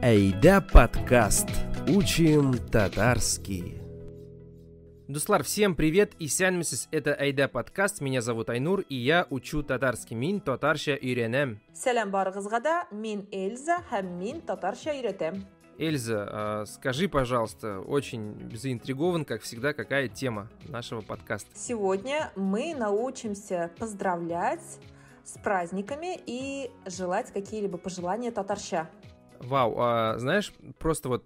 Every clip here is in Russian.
Айда подкаст. Учим татарский. Дуслар, всем привет и сәлемсіз. Это Айда подкаст. Меня зовут Айнур, и я учу татарский. Мин татарша үйренем. Сәлем барыгызга да, мин Эльза һәм мин татарча өйрәтәм. Эльза, скажи, пожалуйста, очень заинтригован, как всегда, какая тема нашего подкаста? Сегодня мы научимся поздравлять с праздниками и желать какие-либо пожелания татарча. Вау, знаешь, просто вот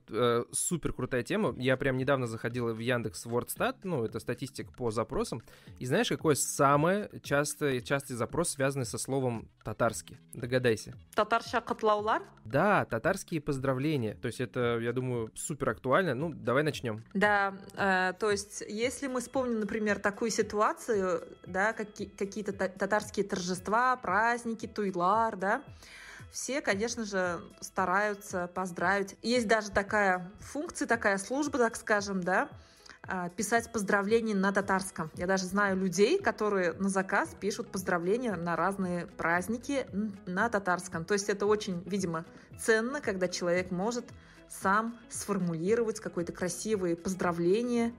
супер крутая тема. Я прям недавно заходил в Яндекс.Вордстат, это статистика по запросам. И знаешь, какой самый частый запрос, связанный со словом татарский? Догадайся. Татарча котлаулар? Да, татарские поздравления. То есть это, я думаю, супер актуально. Давай начнем. Да, то есть если мы вспомним, например, такую ситуацию, да, какие-то татарские торжества, праздники, туйлар, да, все, конечно же, стараются поздравить. Есть даже такая функция, такая служба, так скажем, да, писать поздравления на татарском. Я даже знаю людей, которые на заказ пишут поздравления на разные праздники на татарском. То есть это очень, видимо, ценно, когда человек может сам сформулировать какое-то красивое поздравление,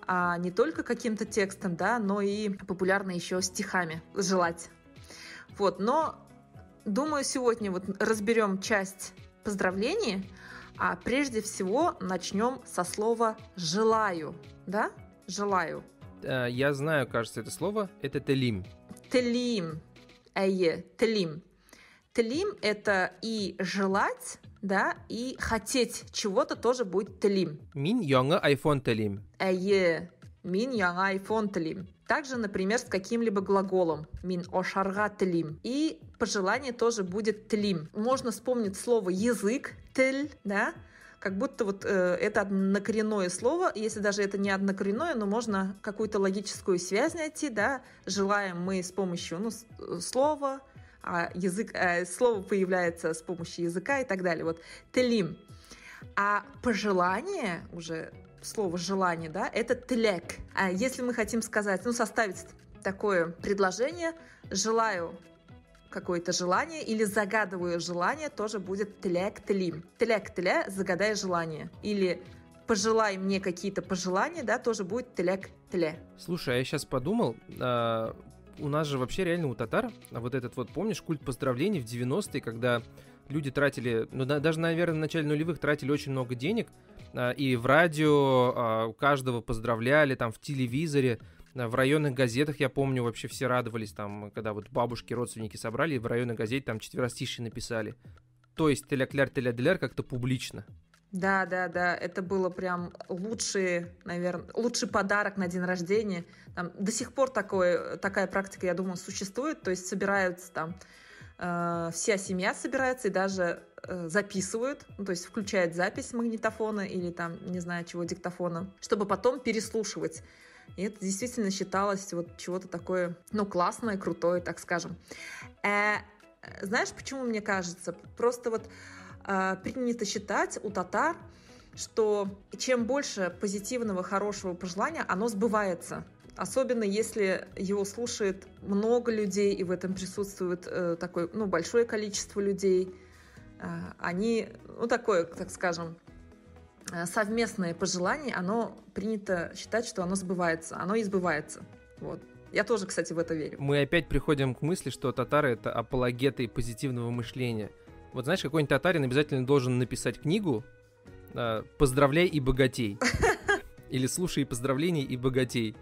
а не только каким-то текстом, да, но и популярно еще стихами желать. Но думаю, сегодня разберем часть поздравлений, а прежде всего начнем со слова «желаю». Да? «Желаю». Я знаю, кажется, это слово. Это «телим». «Телим». «Телим». «Телим» — это и желать, да, и хотеть чего-то тоже будет «телим». Мин яңа iPhone телим. Мин яңа iPhone телим. Также, например, с каким-либо глаголом. Мин ошарга телим. И пожелание тоже будет телим. Можно вспомнить слово язык, тель, да, как будто это однокоренное слово. Если даже это не однокоренное, но можно какую-то логическую связь найти, да. Желаем мы с помощью слова, а слово появляется с помощью языка и так далее. Телим. А пожелание уже... Слово «желание», да, это «телек». А если мы хотим сказать, составить такое предложение, желаю какое-то желание или загадываю желание, тоже будет «телек телим». «Телек теле» — загадай желание. Или пожелай мне какие-то пожелания, да, тоже будет «телек теле». Слушай, а я сейчас подумал, у нас же вообще реально у татар помнишь, культ поздравлений в 90-е, когда люди тратили, даже, наверное, в начале нулевых тратили очень много денег, и в радио у каждого поздравляли, там в телевизоре, в районных газетах, я помню, вообще все радовались, там, когда бабушки, родственники собрали, и в районной газете там четверостишие написали. То есть теля-кляр как-то публично. Да, это было прям лучший подарок на день рождения. Там, до сих пор такая практика, я думаю, существует, то есть собираются там, вся семья собирается и даже записывают, то есть включают запись магнитофона или там, не знаю чего, диктофона, чтобы потом переслушивать. И это действительно считалось чего-то такое, классное, крутое, так скажем. Знаешь, почему мне кажется? Просто принято считать у татар, что чем больше позитивного, хорошего пожелания, оно сбывается. Особенно если его слушает много людей, и в этом присутствует такое, большое количество людей. Они, такое, так скажем, совместное пожелание, оно принято считать, что оно сбывается. Оно и сбывается. Я тоже, кстати, в это верю. Мы опять приходим к мысли, что татары — это апологеты позитивного мышления. Знаешь, какой-нибудь татарин обязательно должен написать книгу «Поздравляй и богатей». Или «Слушай поздравления и богатей».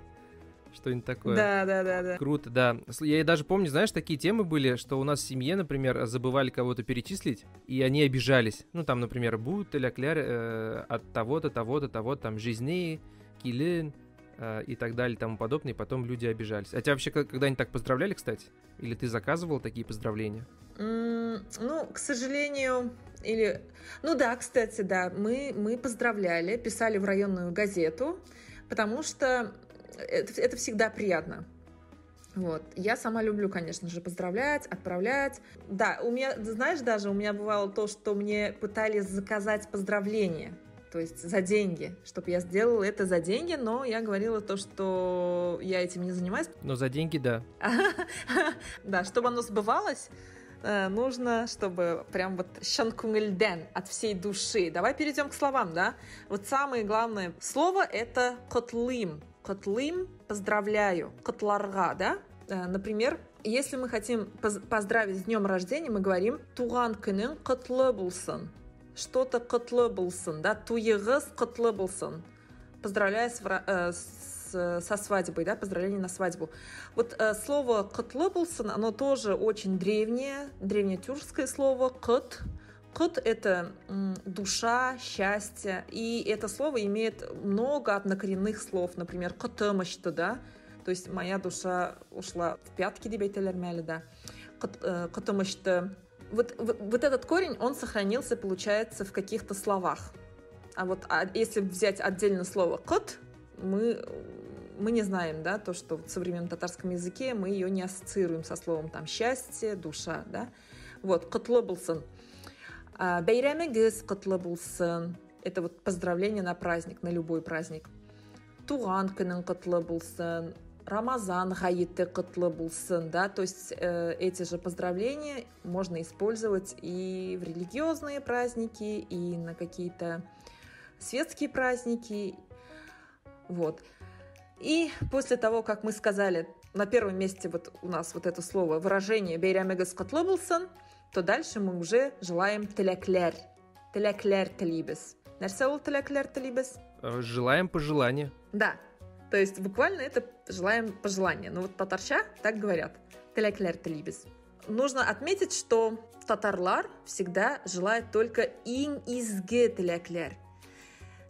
Что-нибудь такое. Да. Круто, да. Я даже помню, знаешь, такие темы были, что у нас в семье, например, забывали кого-то перечислить, и они обижались. Там, например, «Будь теля-кляр от того-то, того-то, того-то, там, жизни, килин», и так далее, и тому подобное, и потом люди обижались. А тебя вообще когда-нибудь так поздравляли, кстати? Или ты заказывал такие поздравления? К сожалению, да, кстати, да, мы поздравляли, писали в районную газету, потому что это всегда приятно. Я сама люблю, конечно же, поздравлять, отправлять. Да, у меня бывало то, что мне пытались заказать поздравления, то есть за деньги, чтобы я сделала это за деньги, но я говорила то, что я этим не занимаюсь. Но за деньги, да. Да, чтобы оно сбывалось, нужно, чтобы прям вот шанкунгельден, от всей души. Давай перейдем к словам, да? Вот самое главное слово — это котлым. Котлым — поздравляю. Котларга, да? Например, если мы хотим поздравить с днем рождения, мы говорим туган күнің құтлы болсын. Что-то құтлы болсын, да? Туйығыз құтлы болсын. Поздравляю со свадьбой, да, поздравление на свадьбу. Вот слово «құтлы болсын», оно тоже очень древнее тюркское слово «құт». «Құт» — это душа, счастье, и это слово имеет много однокоренных слов, например, «құтымышты», да, то есть моя душа ушла в пятки, деп айталар мәлі, да, «құтымышты». Вот этот корень, он сохранился, получается, в каких-то словах. А если взять отдельно слово «құт», мы не знаем, да, то, что в современном татарском языке мы ее не ассоциируем со словом там счастье, душа, да. Вот, «құтлы болсын». «Бәйрәмегіз құтлы болсын» — это вот поздравление на праздник, на любой праздник. «Туған күнің құтлы болсын», «Рамазан ғайеті құтлы болсын», да, то есть эти же поздравления можно использовать и в религиозные праздники, и на какие-то светские праздники, вот. И после того, как мы сказали, на первом месте вот у нас вот это слово, выражение «бәйрәмегіз құтлы болсын», то дальше мы уже желаем «тіләкләр». «Тіләкләр тілейбіз». Нәрсе ол «тіләкләр тілейбіз»? Желаем пожелания. Да, то есть буквально это желаем пожелания. Но вот татарча так говорят. «Тіләкләр тілейбіз». Нужно отметить, что татарлар всегда желают только «иң изге тіләкләр».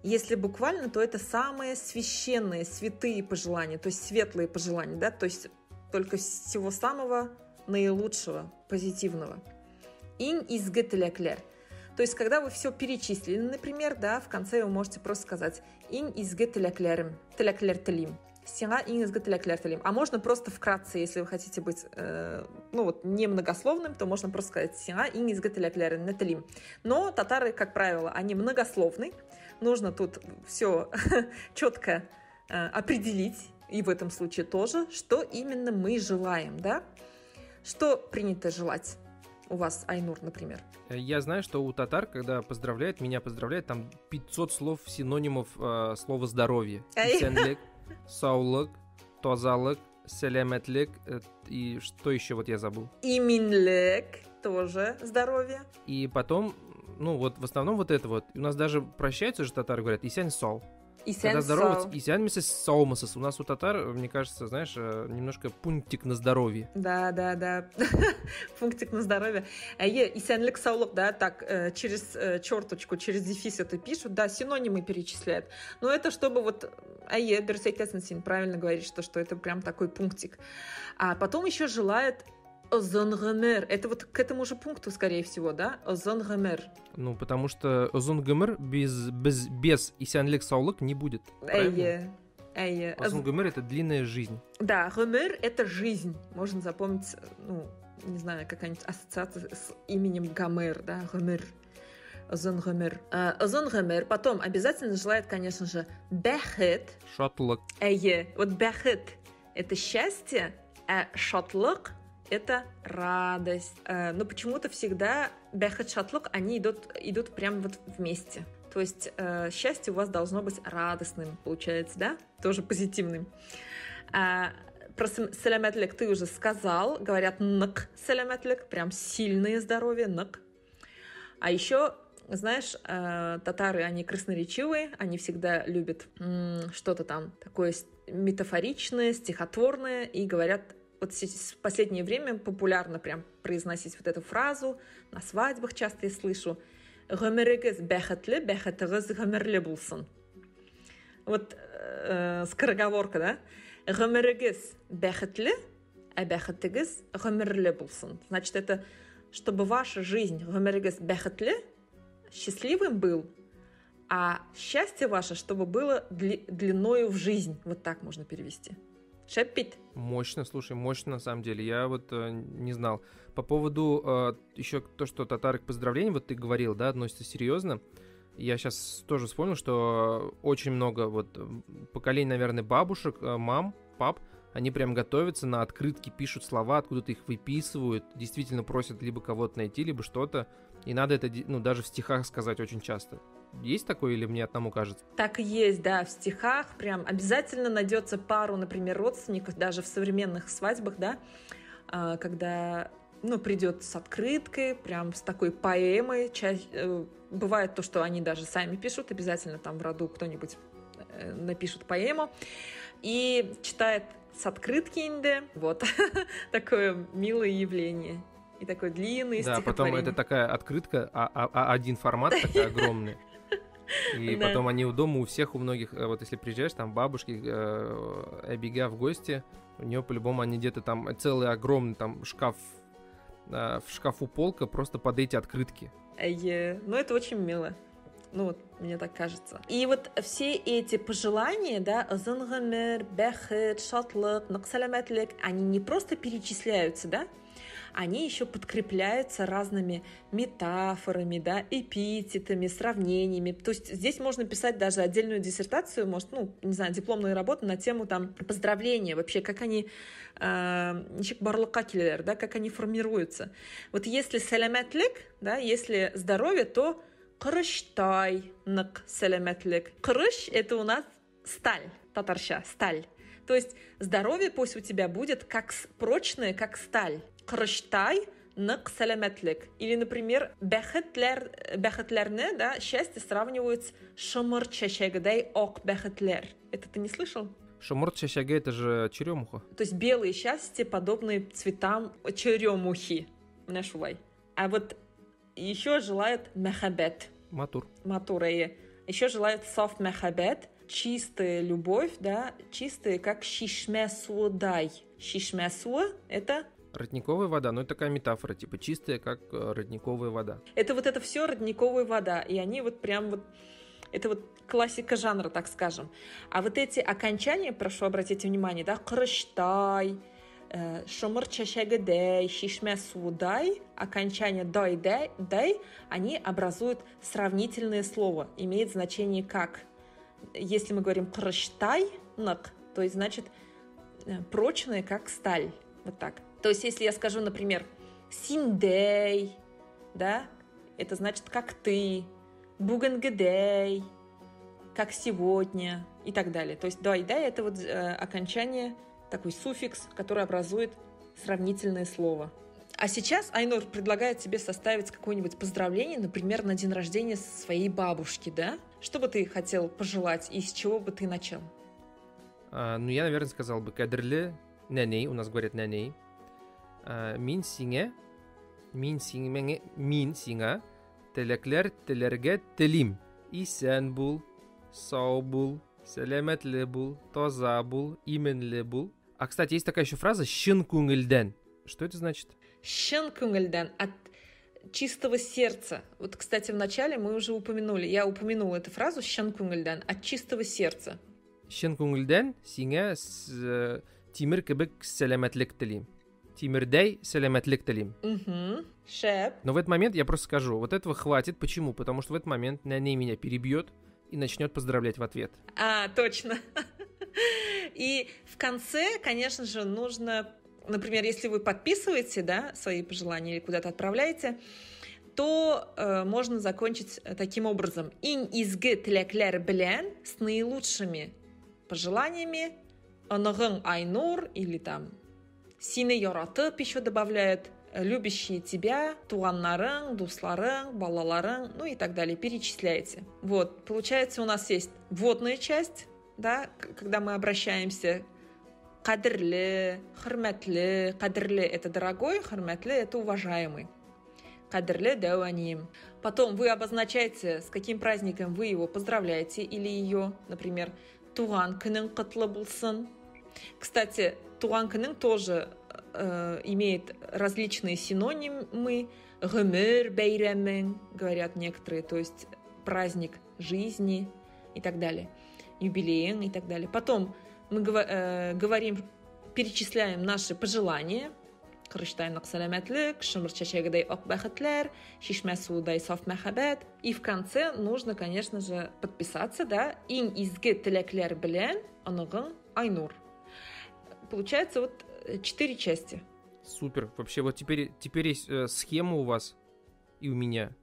Если буквально, то это самые священные, святые пожелания, то есть светлые пожелания, да, то есть только всего самого наилучшего, позитивного. Ин изге тіләкләр. То есть, когда вы все перечислили, например, да, в конце вы можете просто сказать ин изге тіләкләрім, тіләкләр тілейм. Сиңа ин изге тіләкләр тілейм. А можно просто вкратце, если вы хотите быть, не многословным, то можно просто сказать сиңа ин изге тіләкләрім тілейм. Но татары, как правило, они многословны. Нужно тут все четко определить, и в этом случае тоже, что именно мы желаем, да? Что принято желать у вас, Айнур, например? Я знаю, что у татар, когда меня поздравляют, там 500 слов, синонимов слова «здоровье». Исәнлек, саулык, тазалык, сәләмәтлек, и что еще вот я забыл? Иминлек, тоже здоровье. И потом... в основном вот это вот. У нас даже прощаются же татары, говорят «исән сау». Когда здороваются, «исән мисес саумасыз». У нас у татар, мне кажется, знаешь, немножко пунктик на здоровье. Да. Пунктик на здоровье. «Исәнлек саулык», да, так, через черточку, через дефис это пишут, да, синонимы перечисляют. Но это чтобы вот, берсейтесен правильно говорит, что это прям такой пунктик. А потом еще желает «Озон гомер». Это вот к этому же пункту, скорее всего, да? «Озон гомер». Потому что «Озон гомер» без «исәнлек саулык» не будет. «Озон гомер» — это длинная жизнь. Да, гомер — это жизнь. Можно запомнить, не знаю, какая-нибудь ассоциация с именем Гомер, да? Гомер. «Озон гомер». «Озон гомер». Потом обязательно желает, конечно же, «бәхет». «Шатлык». Вот «бәхет» — это счастье, а «шатлык» это радость. Но почему-то всегда бәхет, шатлык, они идут прямо вот вместе. То есть счастье у вас должно быть радостным, получается, да? Тоже позитивным. Про сәләмәтлек ты уже сказал. Говорят «нык сәләмәтлек», прям сильное здоровье, «нык». А еще, знаешь, татары, они красноречивые, они всегда любят что-то там такое метафоричное, стихотворное, и говорят... Вот в последнее время популярно прям произносить вот эту фразу. На свадьбах часто я слышу. «Гомерегіз бәхетлі, бәхетігіз гомерлі болсын». Вот скороговорка, да? «Гомерегіз бәхетлі, а бәхетігіз гомерлі болсын». Значит, это чтобы ваша жизнь гомерегіз бәхетлі, счастливым был, а счастье ваше, чтобы было длиною в жизнь. Вот так можно перевести. Шеппит. Мощно, слушай, мощно на самом деле. Я вот не знал. По поводу еще то, что татары к поздравлению, вот ты говорил, да, относятся серьезно. Я сейчас тоже вспомнил, что очень много вот поколений, наверное, бабушек, мам, пап, Они прям готовятся на открытки, пишут слова, откуда-то их выписывают, действительно просят либо кого-то найти, либо что-то. И надо это, ну, даже в стихах сказать очень часто. Есть такое или мне одному кажется? Так и есть, да, в стихах прям обязательно найдется пару, например, родственников, даже в современных свадьбах, да, когда, ну, придет с открыткой, прям с такой поэмой. Бывает то, что они даже сами пишут, обязательно там в роду кто-нибудь напишет поэму и читает с открытки инде. Вот, такое милое явление. И такой длинный стихотворение. Да, потом это такая открытка, один формат такой огромный. И потом они у дома у всех, у многих, вот если приезжаешь, там бабушки, Эбига в гости, у нее по-любому они где-то там целый огромный там шкаф, в шкафу полка просто под эти открытки. Ну, это очень мило. Ну, вот, мне так кажется. И вот все эти пожелания, да, они не просто перечисляются, да, они еще подкрепляются разными метафорами, да, эпитетами, сравнениями. То есть здесь можно писать даже отдельную диссертацию, может, ну, не знаю, дипломную работу на тему там поздравления, вообще, как они, да, как они формируются. Вот если саламатлик, да, если здоровье, то кырыштай нак саламатлик. Кырыш — это у нас сталь, татарша, сталь. То есть здоровье пусть у тебя будет как прочное, как сталь. Кырыштай нак саламатлик. Или, например, бәхетләрне, да, счастье сравнивают с шымыр чәчәгедәй ак бәхетләр. Это ты не слышал? Шымыр чәчәге — это же черемуха. То есть белые счастья, подобные цветам черемухи. А вот еще желают мәхәббәт. Матурая. Еще желают софт мәхәббәт. Чистая любовь, да, чистая, как шишмә судай. Шишмә су — это родниковая вода, ну это такая метафора, типа чистая, как родниковая вода. Это все родниковая вода, и они вот прям вот, это вот классика жанра, так скажем. А вот эти окончания, прошу обратить внимание, да, кырыштай, шымыр чәчәгедәй, шишмә судай, окончание дай, они образуют сравнительное слово, имеет значение как. Если мы говорим кырыштай, то есть значит прочное, как сталь, вот так. То есть, если я скажу, например, синдей, да, это значит, как ты, бугангедей, как сегодня, и так далее. То есть, дай, это вот окончание, такой суффикс, который образует сравнительное слово. А сейчас Айнур предлагает тебе составить какое-нибудь поздравление, например, на день рождения своей бабушки, да? Что бы ты хотел пожелать и с чего бы ты начал? Ну, я, наверное, сказал бы кадрле няней, у нас говорят няней. Мин сиңа теләкләр теләргә телим. Исән бул, сау бул, сәламәтле бул, таза бул, именле бул. А, кстати, есть такая еще фраза «шын күңелдән». Что это значит? «Шын күңелдән» от чистого сердца. Вот, кстати, в начале мы уже упомянули, я упомянула эту фразу «шын күңелдән» от чистого сердца. «Шын күңелдән» сиңа тимер кебек сәламәтлек телим. Тимирдай сәламәтлек телим. Шеп. Но в этот момент я просто скажу, вот этого хватит. Почему? Потому что в этот момент няней меня перебьет и начнет поздравлять в ответ. Точно. И в конце, конечно же, нужно, например, если вы подписываете, да, свои пожелания или куда-то отправляете, то можно закончить таким образом. Ин изге теләкләр белән, с наилучшими пожеланиями, оныгың Айнур, или там сине яратып еще добавляют, любящие тебя, туганнарың, дусларың, балаларың, ну и так далее, перечисляете. Вот, получается, у нас есть вводная часть, да, когда мы обращаемся кадрле, хөрмәтле, кадрле — это дорогой, хөрмәтле — это уважаемый. Кадрле дәваним. Потом вы обозначаете, с каким праздником вы его поздравляете или ее, например, туган көнең котлы булсын. Кстати, туган көнең тоже имеет различные синонимы. Гомер бәйрәмең, говорят некоторые, то есть праздник жизни и так далее. Юбилеем и так далее. Потом мы говорим, перечисляем наши пожелания. Кырыштайнак сәламәтлек, шымыр чәчәгедәй ак бәхетләр, шишмә судай саф мәхәббәт. И в конце нужно, конечно же, подписаться, да, иң изге теләкләр белән, оныгың Айнур. получается вот 4 части. Супер. Вообще вот теперь есть схема у вас и у меня.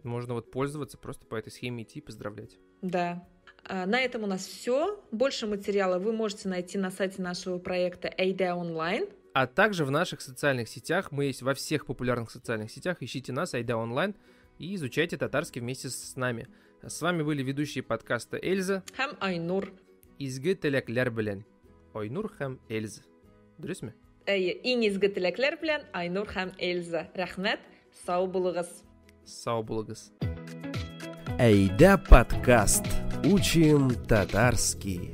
Можно вот пользоваться, просто по этой схеме идти и поздравлять. Да. На этом у нас все. Больше материала вы можете найти на сайте нашего проекта Айда онлайн. А также в наших социальных сетях. Мы есть во всех популярных социальных сетях. Ищите нас, Айда онлайн, и изучайте татарский вместе с нами. С вами были ведущие подкаста Эльза. Һәм Айнур. Изге теләкләр белән. Айнур һәм Эльза. Дөресме? Иң изге теләкләр белән Айнур һәм Эльза. Рәхмәт. Сау булыгыз. Сау булыгыз. Айда подкаст. Учим татарский.